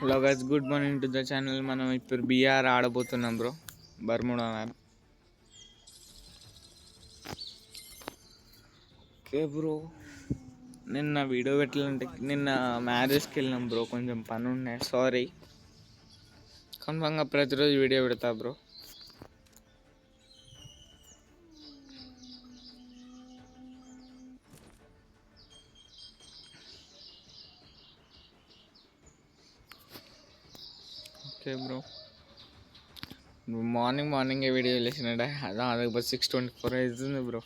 Hello guys, good morning to the channel. మనం ఇప్పుడు BR ఆడబోతున్నాం bro, Bermuda map. Okay bro, నిన్న video పెట్టాలంటే నిన్న మ్యారేజ్కి వెళ్ళినాం బ్రో, కొంచెం పని ఉన్నాయి, సారీ. కన్ఫామ్గా ప్రతిరోజు వీడియో పెడతా బ్రో. ఓకే బ్రో, మార్నింగే వీడియో వేసినాడా, అదా అది 6:24 అవుతుంది బ్రో.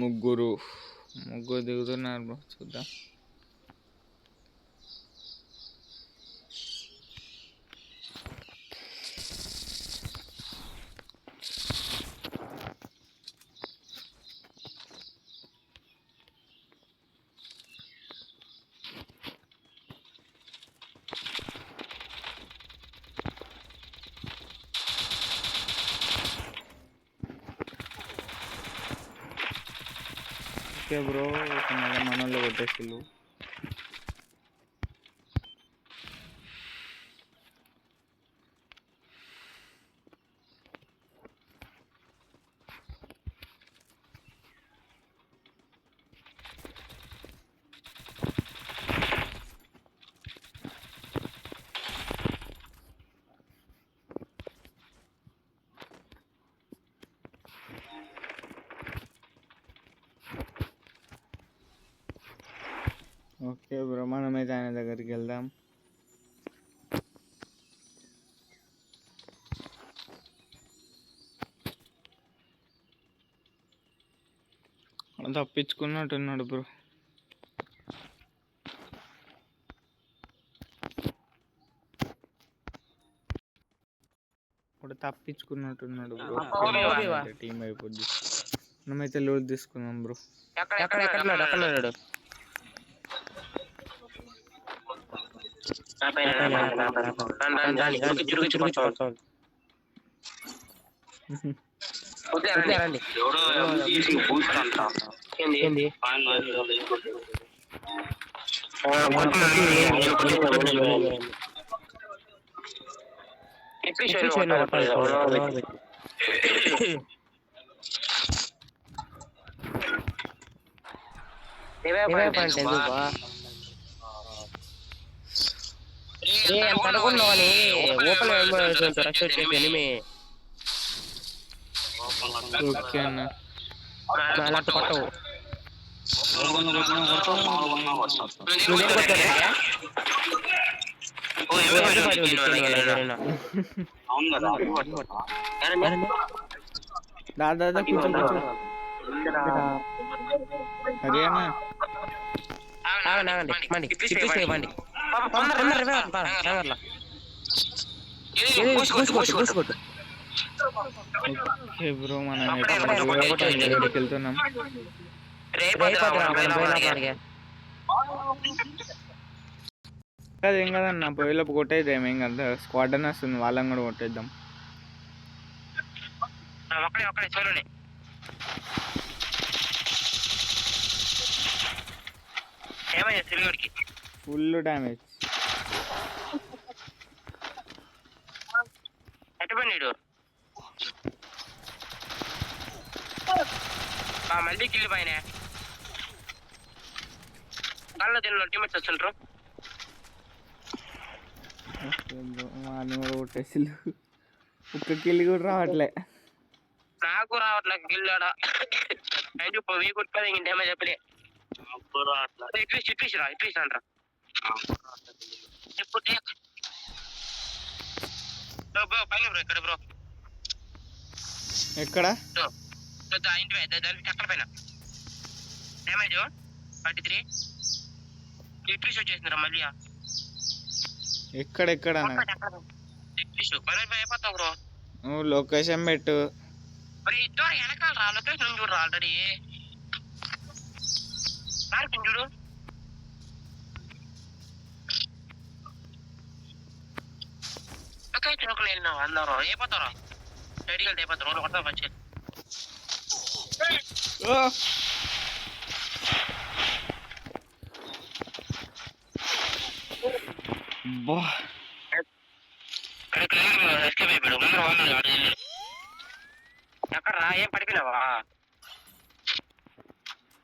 ముగ్గురు దిగుతున్నారు బ్రో, చూద్దాం. ఓకే బ్రో, మనోళ్ళు కొట్టేసిళ్ళు. ఓకే బ్రో, మనమైతే ఆయన దగ్గరికి వెళ్దాం. తప్పించుకున్నట్టున్నాడు బ్రో. ఇప్పుడు తప్పించుకున్నట్టున్నాడు బ్రో. టీం అయిపోద్ది. మనమైతే లోడ్ తీసుకున్నాం బ్రో. ఓకే అన్న, దాదా కూర్చో కూర్చో. అరే అన్న, ఓకే బ్రో, మనం వెళ్తున్నాం. అదేం కదన్న, పోయేలోపు కొట్టేద్దాం, ఏం కదా. స్క్వాడ్ అని వస్తుంది, వాళ్ళని కూడా కొట్టేద్దాం. Full damage. మళ్ళీ కిల్ పైన కళ్ళ దీనిలో టీమేట్స్ వచ్చుంటారు. వాడిని కూడా కొట్టేసిల్లు, ఒక్క కిల్ కూడా రావట్లే. నాకు రావట్లే కిల్ వీ కొట్టుకోదు ఇంక డ్యామేజ్ చెప్పలే. ఇట్లీస్ట్ అంటారా ఇప్పుడు పైన బ్రో, ఎక్కడ బ్రో, ఎక్కడ ఇంటి దానికి అక్కడ పైన డ్యామేజ్ 43 ఇట్లీస్ట్ వచ్చేసిందిరా మళ్ళీ. ఎక్కడ అయిపోతావు బ్రో, నువ్వు లొకేషన్ పెట్టు. మరి ఇద్దరు వెనకాల రా, లొకేషన్ చూడరా ఆల్రెడీ చూడు. లొకేషన్ ఒక వెళ్ళినావు అందరూ అయిపోతారా, రెడీగా అయిపోతారు. కొడతా మంచి అబ్బా ఎస్కేప్ అయిపోయాడు ముందర వాళ్ళు ఎక్కడ రా ఏం పడిపోయినావా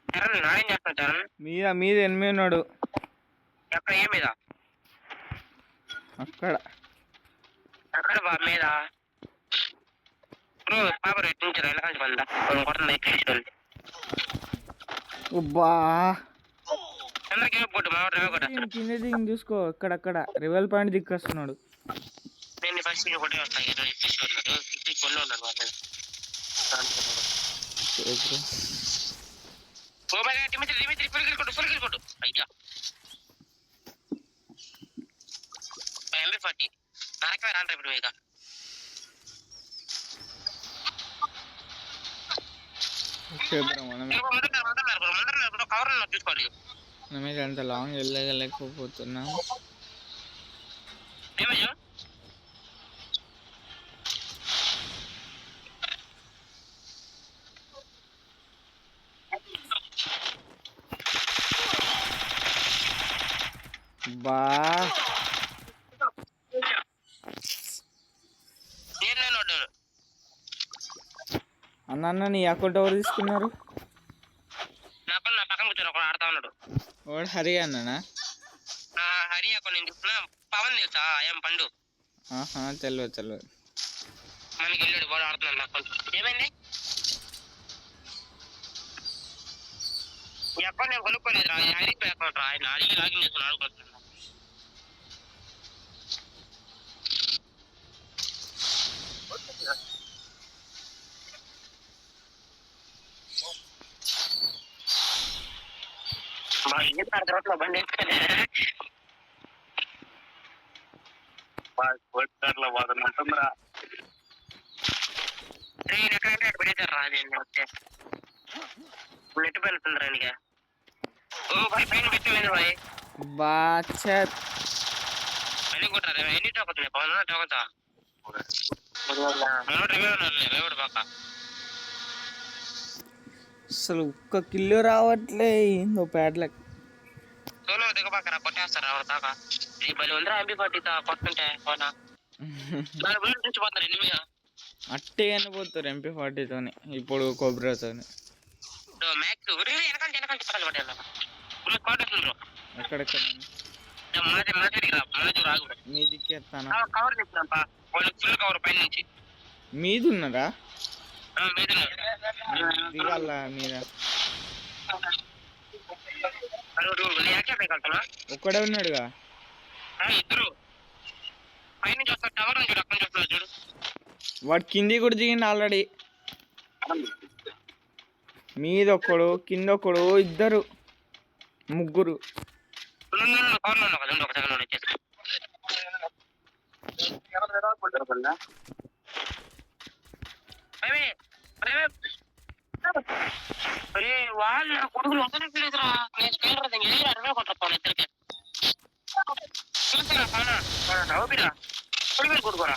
చరణ్ నాడేం చేస్తున్నావు చరణ్ మీద ఎనిమిది ఉన్నాడు ఎక్కడ ఏ మీద అక్కడ బా మీద పాప రెట్టు నుంచి వెళ్ళకాల్సి పందా కొడుతుంది ఎక్కించుకోండి అబ్బా అందరికి కొట్టు మా డ్రైవర్ కొట్టేస్తాడు కింద దిగి చూసుకో అక్కడక్కడ రివెల్ పాయింట్ దిక్కొస్తున్నాడు నేను ఫస్ట్ కొట్టే వస్తాను కొన్నే ఉన్నాను వాళ్ళ కొట్టు అయ్యా ఎంబీ40 నాకే రాను ఇప్పుడు ఇక కవర్ చూసుకోవాలి మనమైతే అంత లాంగ్ వెళ్ళలేకపోతున్నా ఏమయ్యా బా అన్న నీ అకౌంట్ ఎవరు తీసుకున్నారు నా పక్కన కూర్చొని ఒకడు ఆడుతా ఉన్నాడు వాడు హరి అన్ననా హరి అకౌంట్ నేను తీసుకున్నా పవన్ తెలుసా ఏం పండు తెలియదు మనకి వెళ్ళాడు వాడు ఆడుతున్నాడు నా అకౌంట్ ఏమైంది ఈ అకౌంట్ నేను కొనుక్కోలేదు రా హరి అకౌంట్ రా ఆయన అడిగి లాగిన్ చేసుకుని ఆడుకుంటున్నాను బండి ఎక్కడంటే అటు పెడతారు రా వస్తే నెట్ పెడుతుంది రానిగా పైన పెట్టింది బాయ్ అన్ని కొట్టారు ఎన్ని టోకొచ్చున్నాయి పవన్ టోకొచ్చా డ్రైవర్ బాక అసలు ఒక్క కిలో రావట్లే ఏందో ప్యాడ్లక్ సోలో దిగబాకరా కొట్టేస్తారా ఎవరు దాకా ఈ బలి ఉందిరా ఎంబీ40 కొట్టుంటే పోనా దాని బుల్లెట్ చూసిపోతారు ఎనిమిది అట్టే అనిపోతారు MP40తోని ఇప్పుడు కోబ్రాతోని మ్యాక్స్ వెనకాల పక్కన పట్టేలా కోటేస్తుంది ఎక్కడెక్కడ మీదికి ఎత్తాను కవర్ చెప్తాను ఫుల్ కవర్ పైన నుంచి మీద ఉన్నారా దిగాల మీద ఒక్కడే ఉన్నాడుగా ఇద్దరు పైన చూస్తారు టవర్ నుంచి అక్కడ చూస్తున్నారు చూడు వాడు కింది కూడా దిగింది ఆల్రెడీ మీద ఒకడు కింద ఒకడు ఇద్దరు ముగ్గురు వాళ్ళు నా కొడుకులు వదలట్లేదురా అరవై కొట్టా ఇద్దరికి నవ్వురా కొడుకు కొడుకోరా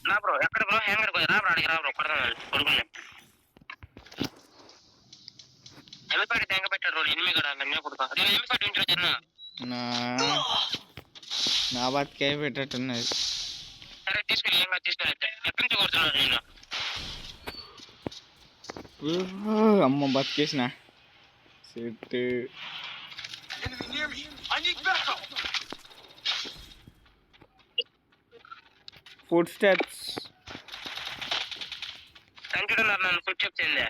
నా బ్రో ఎక్కడ బ్రో హ్యాంగర్ రా బ్రో అడిగి రా బ్రో కొడతాను కొడుకుని ఎంపీ40 తెంగ పెట్టారు రోజు ఎనిమిది కూడా అన్నీ కొడుకో ఎంపీ40 ఇంట్లో చిన్న నా బతికే పెట్టట్టున్నది సరే తీసుకుని ఏం తీసుకుని ఎక్కడి నుంచి కొడుతున్నాడు నేను అమ్మ బతికేసిన సెట్ ఫుడ్ స్టెప్స్ కంచుడున్నారు నన్ను ఫుడ్ స్టెప్స్ ఏంది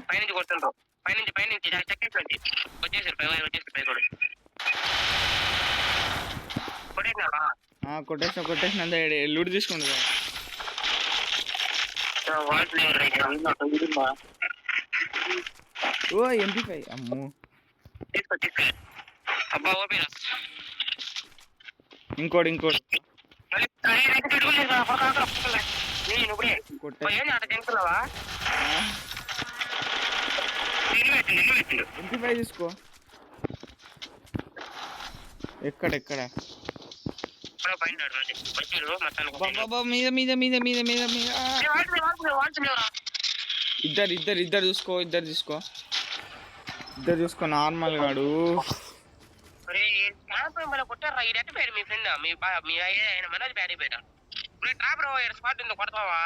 పైనుంచి కొడుతుండ్రు పైనుంచి సెకండ్స్ నుంచి వచ్చేసారు పై కూడా కొట్టేసిన లూడ్ తీసుకుంటు ఓ MP5 అమ్మో తీసుకో అబ్బా ఓపీరా ఇంకోటి MP5 తీసుకో ఎక్కడ మీద ఇద్దరు తీసుకో ఇద్దరు చూసుకో నార్మల్ గాడు. ఒరే క్యాంప్ మన కొట్టారా ఈ రెట్ట పేరు మీ ఫ్రెండ్ మీ ఆయన మనది బ్యారీ పేట ఇప్పుడు ట్రాప్ రో స్పాట్ ఉంది కొడతావా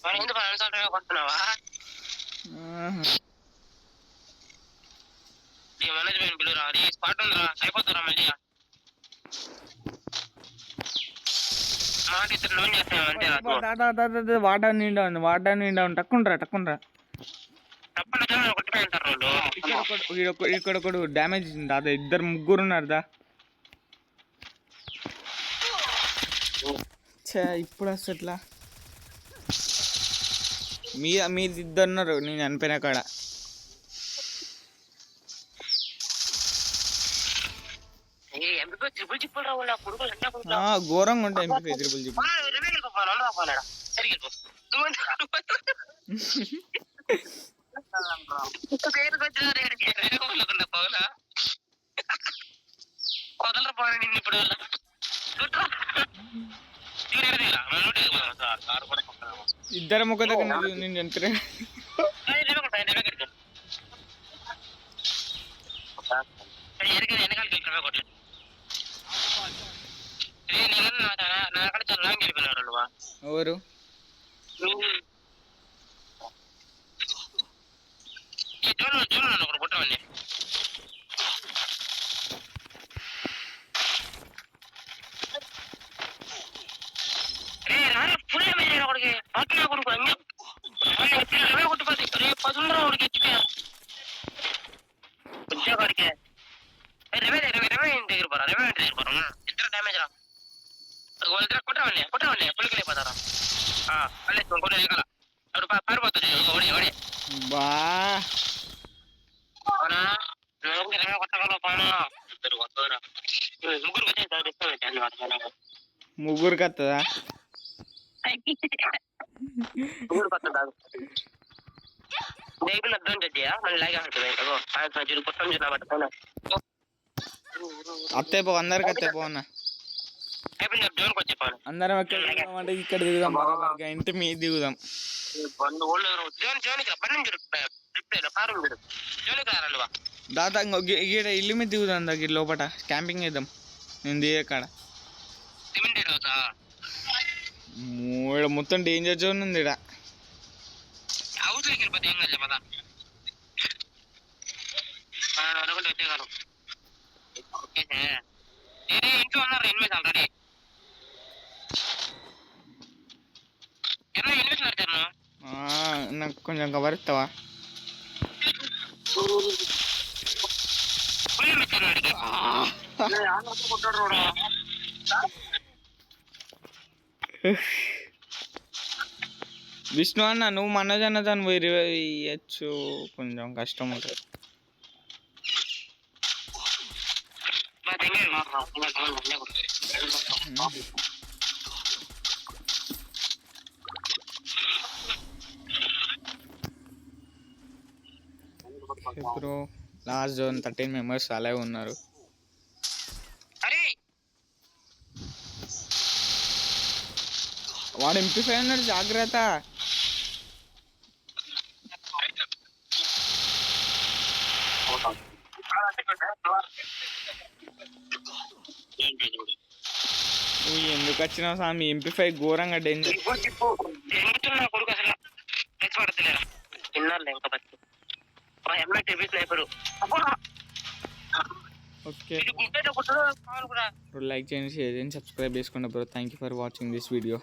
మరి ఎందుకు అన్సాల్ట్ కొడుతున్నావా ఈ మేనేజ్మెంట్ పిలురా అది స్పాట్ ఉందిరా అయిపోతారా మళ్ళీ మాట ఇద్దరు లోన్ చేస్తాను అంటే వాటర్ నిండా ఉంది టక్కుండ్రా తప్పకుండా కొట్టిపోయింటారు వాళ్ళు ఇక్కడ ఒకడు డ్యామేజ్ దాదా ఇద్దరు ముగ్గురు ఉన్నారు దా. ఇప్పుడు వస్తే ఎట్లా మీది ఇద్దరు ఉన్నారు నేను చనిపోయిన కాడ. ఘోరంగా ఉంటాయి ఎంపీ త్రిపుల్ జిప్. ఇద్దరు ముఖ దగ్గర నేను చంపిన ఎవరు కొట్టమండి ఫుల్ ఒకడికి పక్కన కొడుకు కొట్టుకోండి 10 ఒకడికి ఎచ్చిపోయా ఉద్యోగాడికి 20 దగ్గర పోరా 20 దగ్గర పోరా ఇద్దరు డ్యామేజ్ రా వాళ్ళిద్దరు కొట్టవండి పులికి అయిపోతారా మళ్ళీ ఇంకోటి ఎగల అప్పుడు పారిపోతుంది ఓడి బా అవునా కొట్టగలవు పోనా ఇద్దరు వస్తారా ముగ్గురికి వచ్చేసి ముగ్గురికి వస్తుందా ముగ్గురికి వస్తుందా దేగులు అర్థం చెయ్యా మళ్ళీ లాగే ఉంటుంది కొట్టం చూడ అత్తే పో అందరికి అత్తే పో అన్న జోన్కి వచ్చేపాను అందరం అంటే ఇక్కడ దిగుదాం బాగా ఇంటి మీద దిగుదాం దాదా ఇక్కడ ఇల్లు మీద దిగుదాం దగ్గర లోపల క్యాంపింగ్ చేద్దాం నేను దిగే కాడ ఇక్కడ మొత్తం డేంజర్ జోన్ ఉంది ఇక్కడ ఇంట్లో ఉన్నారు ఎనిమిది ఆల్రెడీ నాకు కొంచెం కవర్ ఇస్తావా విష్ణు అన్న నువ్వు మనజన్న దాన్ని ఇవ్వచ్చు కొంచెం కష్టం ఉంటుంది ఇప్పుడు లాస్ట్ జోన్ 13 మెంబర్స్ అలాగే ఉన్నారు. వాడు ఎంపీ5 అన్నాడు జాగ్రత్త. నువ్వు ఎందుకు వచ్చినావు స్వామి ఎంపీ5 ఘోరంగా డేంజర్. ఓకే లైక్ చేయండి షేర్ చేయండి సబ్స్క్రైబ్ చేసుకోండి bro. Thank you for watching this video.